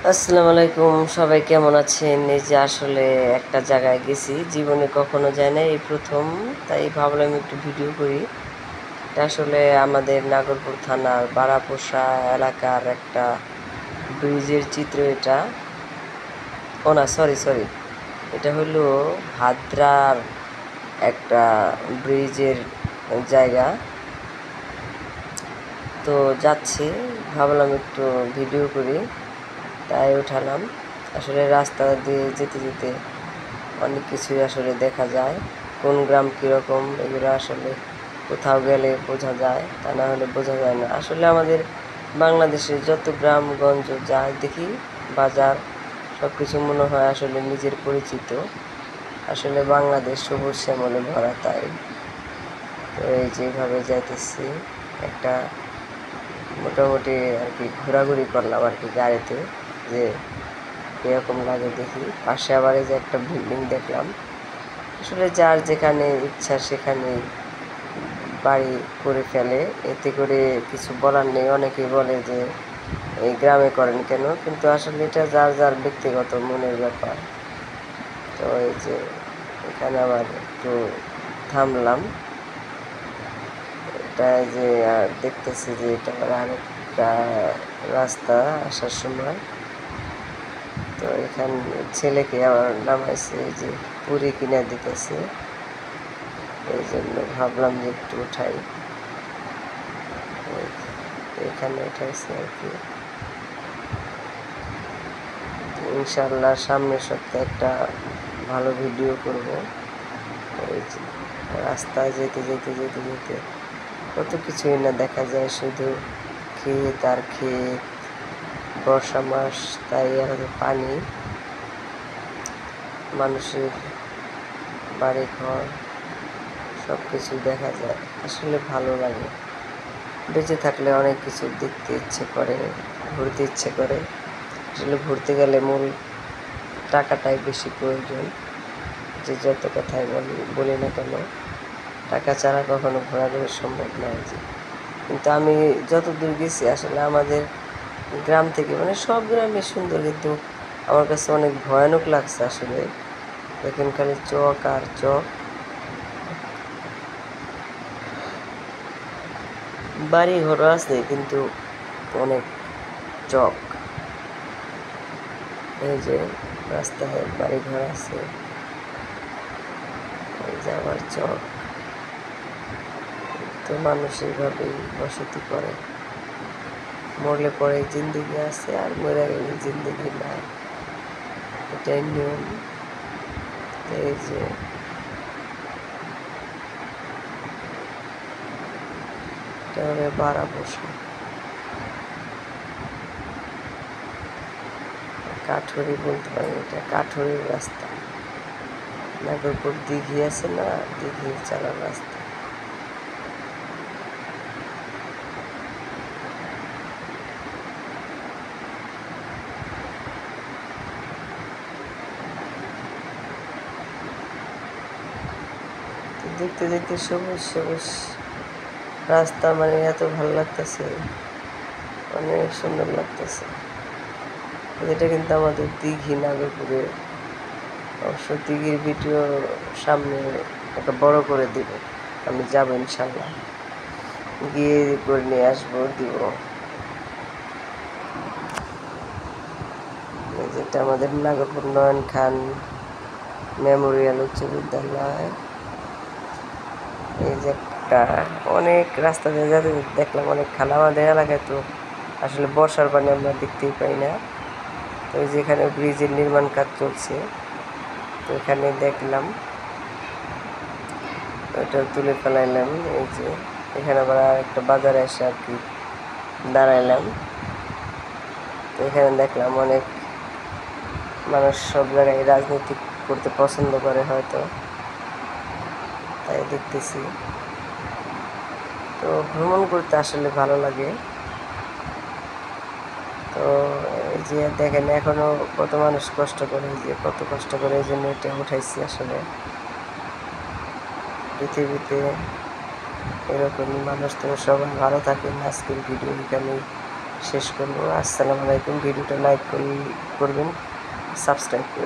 আসসালামু আলাইকুম, সবাই কেমন আছেন? এই যে আসলে একটা জায়গায় গেছি, জীবনে কখনো যায় না, এই প্রথম। তাই ভাবলাম একটু ভিডিও করি। এটা আসলে আমাদের নাগরপুর থানার বারাপোষা এলাকার একটা ব্রিজের চিত্র এটা। ও না, সরি সরি, এটা হলো ভাদ্রার একটা ব্রিজের জায়গা। তো যাচ্ছি, ভাবলাম একটু ভিডিও করি, তাই উঠালাম। আসলে রাস্তা দিয়ে যেতে যেতে অনেক কিছুই আসলে দেখা যায়, কোন গ্রাম কীরকম এগুলো আসলে কোথাও গেলে বোঝা যায়, তা না হলে বোঝা যায় না। আসলে আমাদের বাংলাদেশের যত গ্রামগঞ্জ যায় দেখি, বাজার, সব কিছু মনে হয় আসলে নিজের পরিচিত। আসলে বাংলাদেশ সবুজ শ্যামলে ভরা, তাই তো এই যেভাবে যাইতেছি, একটা মোটামুটি আর কি ঘোরাঘুরি করলাম আর কি গাড়িতে, যে কীরকম লাগে দেখি। পাশে আবার এই যে একটা বিল্ডিং দেখলাম। আসলে যার যেখানে ইচ্ছা সেখানে বাড়ি করে ফেলে, এতে করে কিছু বলার নেই। অনেকেই বলে যে এই গ্রামে করেন কেন, কিন্তু আসলে এটা যার যার ব্যক্তিগত মনের ব্যাপার। তো এই যে এখানে আবার একটু থামলাম, এটা যে দেখতেছি যে এটা আরেকটা রাস্তা আসার সময়। তো এখানে ছেলেকে আবার নামাইছে, এই যে পুরি কিনে দিতেছে, এই জন্য ভাবলাম যে একটু উঠাই। এখানে উঠাইছে আর কি। ইনশাল্লাহ সামনের সপ্তাহে একটা ভালো ভিডিও করব। এই যে রাস্তায় যেতে যেতে যেতে যেতে কত কিছুই না দেখা যায়, শুধু ক্ষেত আর ক্ষেত। বর্ষা মাস, তাই আর পানি, মানুষের বাড়ি ঘর, সব কিছু দেখা যায়। আসলে ভালো লাগে, বেঁচে থাকলে অনেক কিছু দেখতে ইচ্ছে করে, ঘুরতে ইচ্ছে করে। আসলে ঘুরতে গেলে মূল টাকাটাই বেশি প্রয়োজন, যে যত কথাই বলি না কেন, টাকা ছাড়া কখনো ঘোরাঘুরি সম্ভব নয়। যে কিন্তু আমি যতদূর গেছি আসলে আমাদের গ্রাম থেকে, মানে সব গ্রামই সুন্দর, কিন্তু আমার কাছে অনেক ভয়ানক লাগছে আসলে। দেখেন খালি চক আর চক, বাড়ি ঘরও আছে কিন্তু অনেক চক। এই যে রাস্তায় বাড়ি ঘর আছে, এই যে আবার চক। তো মানুষ এইভাবেই বসতি করে, মরলে পরে জিন্দেগি আছে, আর মরে গেলে জিন্দেগি নাই, এটাই নিয়ম। এই যে এটা হবে বারাপোষা, কাঠুরি বলতে পারি, এটা কাঠুরির রাস্তা। নাগরপুর দিঘি আছে না, দিঘির চালার রাস্তা। দেখতে দেখতে সবুজ সবুজ রাস্তা, মানে এত ভালো লাগতেছে, অনেক সুন্দর লাগতেছে। এটা কিন্তু আমাদের দিঘি, নাগরপুরে। অবশ্য দিঘির ভিডিও সামনে একটা বড় করে দিব, আমি যাবো ইনশাল্লাহ, গিয়ে করে নিয়ে আসবো, দিব। যেটা আমাদের নাগরপুর নয়ন খান মেমোরিয়াল উচ্চ বিদ্যালয়। এই যে একটা অনেক রাস্তা দিয়ে যাতে দেখলাম অনেক খালা। আমাদের এলাকায় তো আসলে বর্ষার পানি আমরা দেখতেই পাই না। তো যেখানে ব্রিজের নির্মাণ কাজ চলছে, তো এখানে দেখলাম, ওটা তুলে ফেলাইলাম। এই যে এখানে আবার একটা বাজারে এসে আর কি দাঁড়াইলাম। তো এখানে দেখলাম অনেক মানুষ সব জায়গায় রাজনীতি করতে পছন্দ করে হয়তো, তাই দেখতেছি। তো ভ্রমণ করতে আসলে ভালো লাগে। তো এই যে দেখেন এখনো কত মানুষ কষ্ট করে, যে কত কষ্ট করে, এই জন্য এটা উঠাইছি। আসলে পৃথিবীতে এরকমই মানুষ। তো সবাই ভালো থাকেন, আজকের ভিডিও এখানেই শেষ করবো। আসসালামু আলাইকুম। ভিডিওটা লাইক করবেন, সাবস্ক্রাইব করবেন।